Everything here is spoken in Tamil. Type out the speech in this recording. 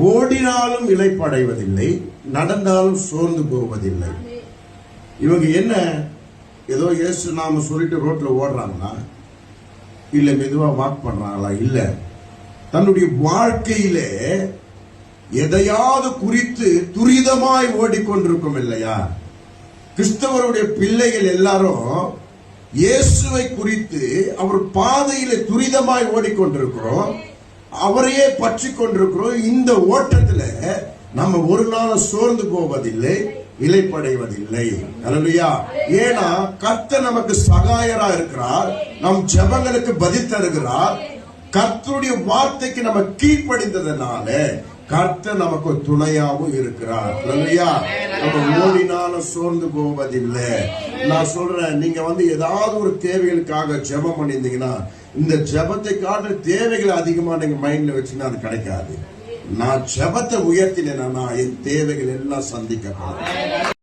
ஓடினாலும் இளைப்படைவதில்லை, நடந்தாலும் சோர்ந்து போவதில்லை. இவங்க என்ன ஏதோ இயேசு நாம சொல்லிட்டு ரோட்ல ஓடுறாங்களா, இல்ல மெதுவா வாக் பண்றாங்களா? இல்ல, தன்னுடைய வாழ்க்கையிலே எதையாவது குறித்து துரிதமாய் ஓடிக்கொண்டிருக்கும் இல்லையா? கிறிஸ்தவருடைய பிள்ளைகள் எல்லாரும் இயேசுவை குறித்து அவர் பாதையில துரிதமாய் ஓடிக்கொண்டிருக்கிறோம், அவரையே பற்றி கொண்டிருக்கிறோம். இந்த ஓட்டத்துல நம்ம ஒரு நாள் சோர்ந்து போவதில்லை, இளைப்படைவதில்லை. அல்லேலூயா. ஏன்னா கர்த்தர் நமக்கு சகாயரா இருக்கிறார், நம் ஜெபங்களுக்கு பதில் தருகிறார். கர்த்தருடைய வார்த்தைக்கு நம்ம கீழ்ப்படிந்ததனால கர்த்தர் நமக்கு துணையாவும் இருக்கிறார். அல்லேலூயா. நம்ம ஓடினாலும் சோர்ந்து போவதில்லை. நான் சொல்றேன், நீங்க ஏதாவது ஒரு தேவைகளுக்காக ஜெபம் பண்ணிருந்தீங்கன்னா, இந்த ஜெபத்தை காட்டுற தேவைகள் அதிகமா நீங்க மைண்ட்ல வச்சுன்னா அது கிடைக்காது. நான் ஜெபத்தை உயர்த்தினேன்னா என் தேவைகள் எல்லாம் சந்திக்கப்படும்.